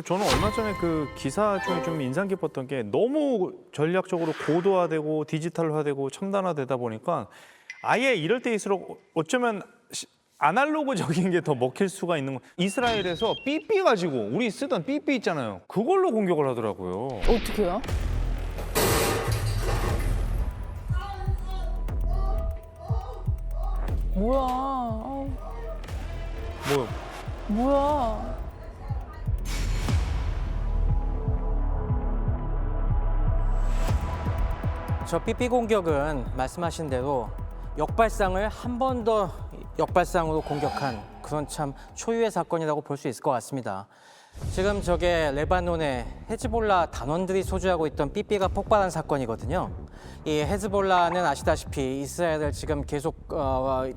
저는 얼마 전에 그 기사 중에 좀 인상 깊었던 게 너무 전략적으로 고도화되고 디지털화되고 첨단화되다 보니까 아예 이럴 때일수록 어쩌면 아날로그적인 게 더 먹힐 수가 있는 거. 이스라엘에서 삐삐 가지고 우리 쓰던 삐삐 있잖아요. 그걸로 공격을 하더라고요. 어떻게요? 뭐야? 뭐 뭐야? 저 삐삐 공격은 말씀하신 대로 역발상을 한 번 더 역발상으로 공격한 그런 참 초유의 사건이라고 볼 수 있을 것 같습니다. 지금 저게 레바논의 헤즈볼라 단원들이 소지하고 있던 삐삐가 폭발한 사건이거든요. 이 헤즈볼라는 아시다시피 이스라엘을 지금 계속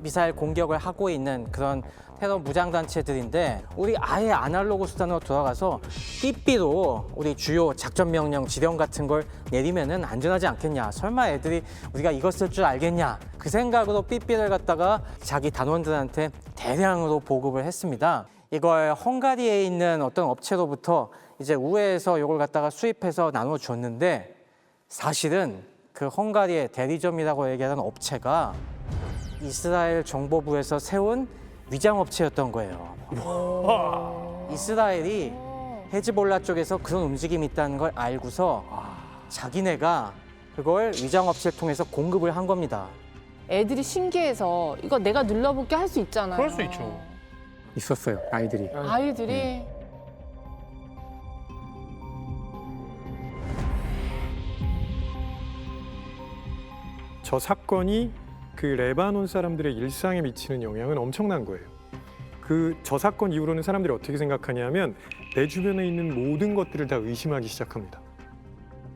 미사일 공격을 하고 있는 그런 테러 무장단체들인데 우리 아예 아날로그 수단으로 돌아가서 삐삐로 우리 주요 작전 명령 지령 같은 걸 내리면은 안전하지 않겠냐. 설마 애들이 우리가 이거 쓸 줄 알겠냐. 그 생각으로 삐삐를 갖다가 자기 단원들한테 대량으로 보급을 했습니다. 이걸 헝가리에 있는 어떤 업체로부터 이제 우회해서 이걸 갖다가 수입해서 나눠줬는데 사실은 그 헝가리의 대리점이라고 얘기하는 업체가 이스라엘 정보부에서 세운 위장업체였던 거예요. 이스라엘이 헤즈볼라 쪽에서 그런 움직임이 있다는 걸 알고서 자기네가 그걸 위장업체를 통해서 공급을 한 겁니다. 애들이 신기해서 이거 내가 눌러볼게 할 수 있잖아요. 그럴 수 있죠. 있었어요, 아이들이. 아이들이 저 사건이 그 레바논 사람들의 일상에 미치는 영향은 엄청난 거예요. 저 사건 이후로는 사람들이 어떻게 생각하냐면 내 주변에 있는 모든 것들을 다 의심하기 시작합니다.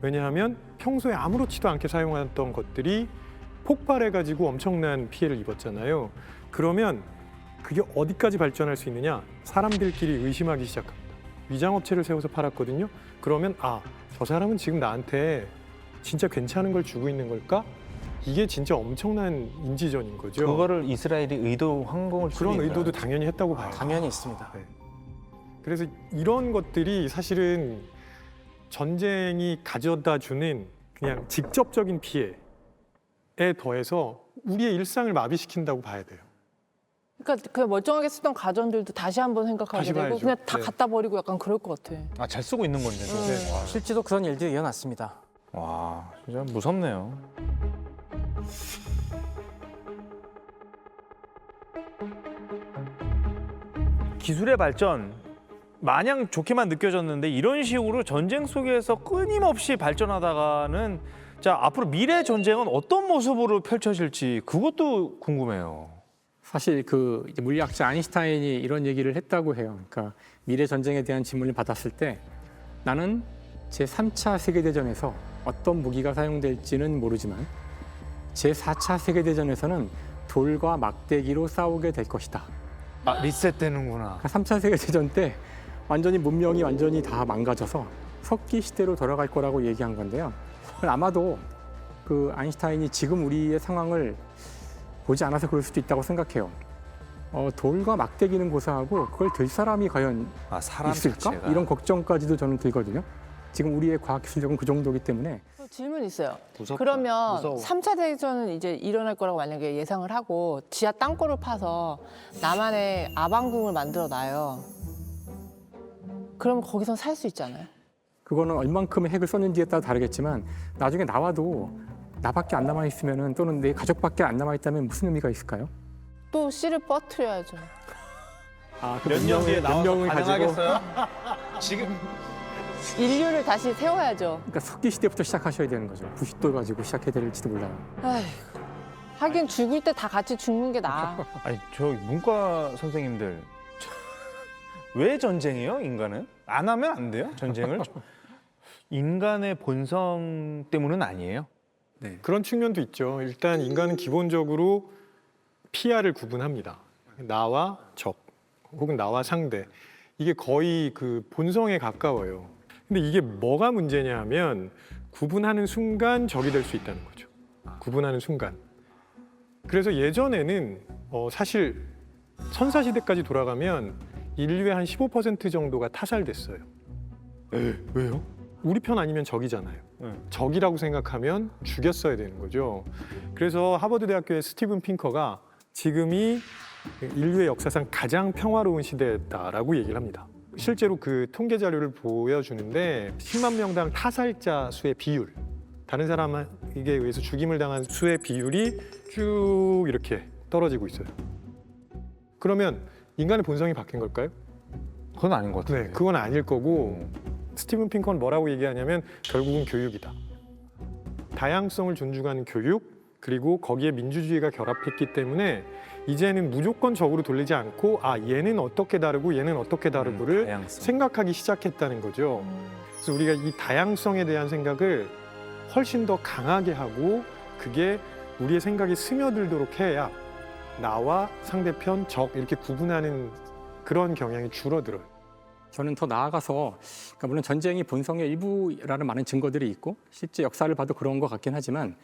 왜냐하면 평소에 아무렇지도 않게 사용하던 것들이 폭발해가지고 엄청난 피해를 입었잖아요. 그러면 그게 어디까지 발전할 수 있느냐? 사람들끼리 의심하기 시작합니다. 위장업체를 세워서 팔았거든요. 그러면 저 사람은 지금 나한테 진짜 괜찮은 걸 주고 있는 걸까? 이게 진짜 엄청난 인지전인 거죠. 그거를 이스라엘이 의도한 걸 수도 그런 있나요? 의도도 당연히 했다고 봐요. 당연히 있습니다. 네. 그래서 이런 것들이 사실은 전쟁이 가져다 주는 그냥 직접적인 피해에 더해서 우리의 일상을 마비시킨다고 봐야 돼요. 그러니까 그냥 멀쩡하게 쓰던 가전들도 다시 한번 생각하게 다시 되고 봐야죠. 그냥 다 네. 갖다 버리고 약간 그럴 것 같아. 잘 쓰고 있는 건데도. 네. 실제로 그런 일들이 일어났습니다. 와, 진짜 무섭네요. 기술의 발전 마냥 좋게만 느껴졌는데 이런 식으로 전쟁 속에서 끊임없이 발전하다가는 자 앞으로 미래 전쟁은 어떤 모습으로 펼쳐질지 그것도 궁금해요. 사실 그 이제 물리학자 아인슈타인이 이런 얘기를 했다고 해요. 그러니까 미래 전쟁에 대한 질문을 받았을 때 나는 제3차 세계대전에서 어떤 무기가 사용될지는 모르지만 제4차 세계대전에서는 돌과 막대기로 싸우게 될 것이다. 리셋되는구나. 그러니까 3차 세계대전 때 완전히 문명이 완전히 다 망가져서 석기 시대로 돌아갈 거라고 얘기한 건데요. 아마도 그 아인슈타인이 지금 우리의 상황을 보지 않아서 그럴 수도 있다고 생각해요. 돌과 막대기는 고사하고 그걸 들 사람이 과연 사람 있을까? 자체가. 이런 걱정까지도 저는 들거든요. 지금 우리의 과학 기술력은 그 정도이기 때문에 질문 있어요. 무섭다. 그러면 무서워. 3차 대전은 이제 일어날 거라고 만약에 예상을 하고 지하 땅굴을 파서 나만의 아방궁을 만들어 놔요. 그러면 거기선 살 수 있잖아요. 그거는 얼만큼의 핵을 썼는지에 따라 다르겠지만 나중에 나와도 나밖에 안 남아 있으면은 또는 내 가족밖에 안 남아 있다면 무슨 의미가 있을까요? 또 씨를 뻗트려야죠. 그 몇 년 뒤에 나와서 명을 가지고 가능하겠어요? 지금 인류를 다시 세워야죠. 그러니까 석기 시대부터 시작하셔야 되는 거죠. 부싯돌 가지고 시작해야 될지도 몰라요. 아휴, 하긴 죽을 때 다 같이 죽는 게 나아. 아니 저 문과 선생님들 왜 전쟁이에요? 인간은 안 하면 안 돼요? 전쟁을? 인간의 본성 때문은 아니에요? 네. 그런 측면도 있죠. 일단 인간은 기본적으로 피아를 구분합니다. 나와 적 혹은 나와 상대. 이게 거의 그 본성에 가까워요. 근데 이게 뭐가 문제냐 하면 구분하는 순간 적이 될 수 있다는 거죠. 구분하는 순간. 그래서 예전에는 사실 선사시대까지 돌아가면 인류의 한 15% 정도가 타살됐어요. 왜요? 우리 편 아니면 적이잖아요. 네. 적이라고 생각하면 죽였어야 되는 거죠. 그래서 하버드 대학교의 스티븐 핑커가 지금이 인류의 역사상 가장 평화로운 시대다라고 얘기를 합니다. 실제로 그 통계 자료를 보여주는데 10만 명당 타살자 수의 비율, 다른 사람에게 의해서 죽임을 당한 수의 비율이 쭉 이렇게 떨어지고 있어요. 그러면 인간의 본성이 바뀐 걸까요? 그건 아닌 것 같아요. 네, 그건 아닐 거고 스티븐 핑커는 뭐라고 얘기하냐면 결국은 교육이다. 다양성을 존중하는 교육, 그리고 거기에 민주주의가 결합했기 때문에 이제는 무조건적으로 돌리지 않고 얘는 어떻게 다르고 얘는 어떻게 다르고를 다양성. 생각하기 시작했다는 거죠. 그래서 우리가 이 다양성에 대한 생각을 훨씬 더 강하게 하고 그게 우리의 생각이 스며들도록 해야 나와 상대편, 적 이렇게 구분하는 그런 경향이 줄어들어요. 저는 더 나아가서 그러니까 물론 전쟁이 본성의 일부라는 많은 증거들이 있고 실제 역사를 봐도 그런 것 같긴 하지만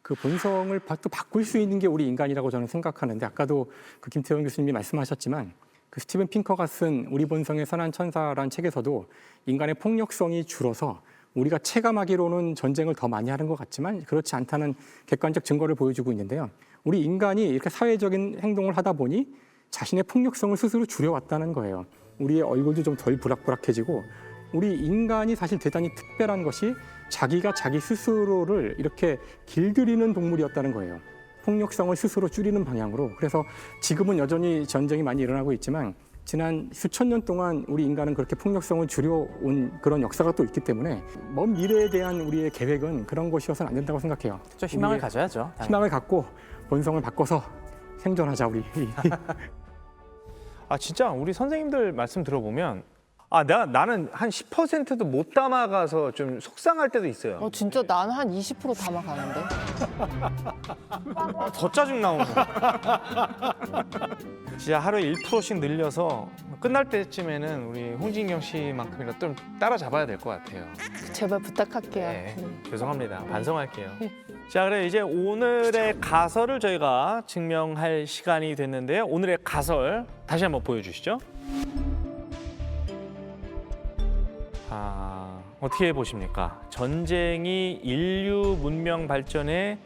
그 본성을 또 바꿀 수 있는 게 우리 인간이라고 저는 생각하는데 아까도 그 김태원 교수님이 말씀하셨지만 그 스티븐 핑커가 쓴 우리 본성의 선한 천사라는 책에서도 인간의 폭력성이 줄어서 우리가 체감하기로는 전쟁을 더 많이 하는 것 같지만 그렇지 않다는 객관적 증거를 보여주고 있는데요. 우리 인간이 이렇게 사회적인 행동을 하다 보니 자신의 폭력성을 스스로 줄여왔다는 거예요. 우리의 얼굴도 좀 덜 부락부락해지고 우리 인간이 사실 대단히 특별한 것이 자기가 자기 스스로를 이렇게 길들이는 동물이었다는 거예요. 폭력성을 스스로 줄이는 방향으로. 그래서 지금은 여전히 전쟁이 많이 일어나고 있지만 지난 수천 년 동안 우리 인간은 그렇게 폭력성을 줄여온 그런 역사가 또 있기 때문에 먼 미래에 대한 우리의 계획은 그런 것이어서는 안 된다고 생각해요. 좀 희망을 우리의 가져야죠. 희망을 갖고 본성을 바꿔서 생존하자 우리. 진짜 우리 선생님들 말씀 들어보면 나는 한 10%도 못 담아가서 좀 속상할 때도 있어요. 진짜 나는 한 20% 담아가는데. 더 짜증 나오는 거. 진짜 하루에 1%씩 늘려서 끝날 때쯤에는 우리 홍진경 씨만큼이라도 좀 따라잡아야 될 것 같아요. 제발 부탁할게요. 네, 죄송합니다. 반성할게요. 자, 그래 이제 오늘의 가설을 저희가 증명할 시간이 됐는데요. 오늘의 가설 다시 한번 보여주시죠. 어떻게 보십니까? 전쟁이 인류 문명 발전에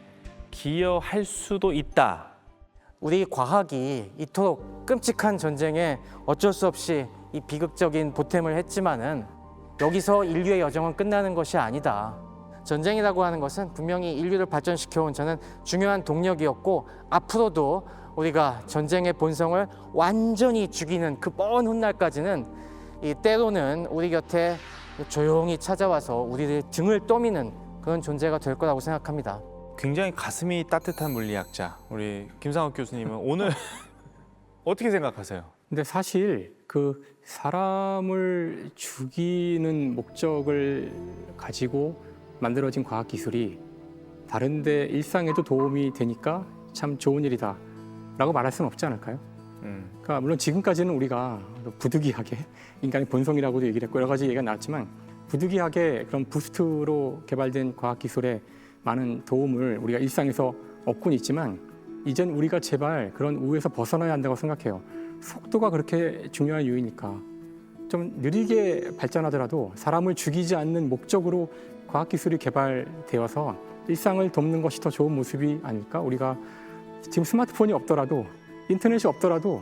기여할 수도 있다. 우리 과학이 이토록 끔찍한 전쟁에 어쩔 수 없이 이 비극적인 보탬을 했지만은 여기서 인류의 여정은 끝나는 것이 아니다. 전쟁이라고 하는 것은 분명히 인류를 발전시켜온 저는 중요한 동력이었고 앞으로도 우리가 전쟁의 본성을 완전히 죽이는 그 먼 훗날까지는 이 때로는 우리 곁에 조용히 찾아와서 우리의 등을 떠미는 그런 존재가 될 거라고 생각합니다. 굉장히 가슴이 따뜻한 물리학자 우리 김상욱 교수님은 오늘 어떻게 생각하세요? 근데 사실 그 사람을 죽이는 목적을 가지고 만들어진 과학 기술이 다른데 일상에도 도움이 되니까 참 좋은 일이다라고 말할 수는 없지 않을까요? 그러니까 물론 지금까지는 우리가 부득이하게 인간의 본성이라고도 얘기를 했고 여러 가지 얘기가 나왔지만 부득이하게 그런 부스트로 개발된 과학 기술에 많은 도움을 우리가 일상에서 얻고는 있지만 이젠 우리가 제발 그런 우에서 벗어나야 한다고 생각해요. 속도가 그렇게 중요한 이유이니까 좀 느리게 발전하더라도 사람을 죽이지 않는 목적으로 과학기술이 개발되어서 일상을 돕는 것이 더 좋은 모습이 아닐까? 우리가 지금 스마트폰이 없더라도 인터넷이 없더라도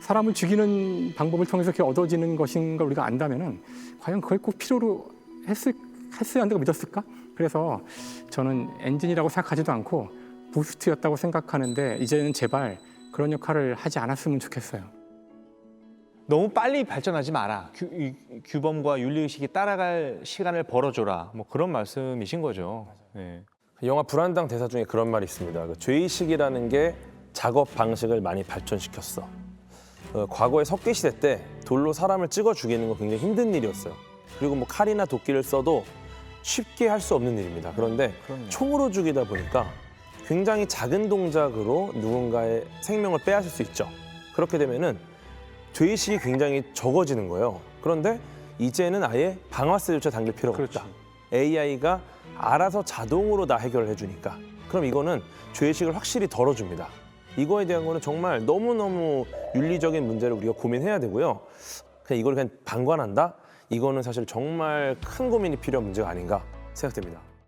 사람을 죽이는 방법을 통해서 그렇게 얻어지는 것인 걸 우리가 안다면은 과연 그걸 꼭 필요로 했어야 한다고 믿었을까? 그래서 저는 엔진이라고 생각하지도 않고 부스트였다고 생각하는데 이제는 제발 그런 역할을 하지 않았으면 좋겠어요. 너무 빨리 발전하지 마라. 규범과 윤리의식이 따라갈 시간을 벌어줘라. 뭐 그런 말씀이신 거죠. 네. 영화 불안당 대사 중에 그런 말이 있습니다. 그 죄의식이라는 게 작업 방식을 많이 발전시켰어. 과거에 석기 시대 때 돌로 사람을 찍어 죽이는 건 굉장히 힘든 일이었어요. 그리고 뭐 칼이나 도끼를 써도 쉽게 할 수 없는 일입니다. 그런데 그럼요. 총으로 죽이다 보니까 굉장히 작은 동작으로 누군가의 생명을 빼앗을 수 있죠. 그렇게 되면은 죄의식이 굉장히 적어지는 거예요. 그런데 이제는 아예 방아쇠조차 당길 필요가 그렇지. 없다. AI가 알아서 자동으로 다 해결을 해주니까. 그럼 이거는 죄의식을 확실히 덜어줍니다. 이거에 대한 거는 정말 너무너무 윤리적인 문제를 우리가 고민해야 되고요. 그냥 이걸 그냥 방관한다? 이거는 사실 정말 큰 고민이 필요한 문제가 아닌가 생각됩니다.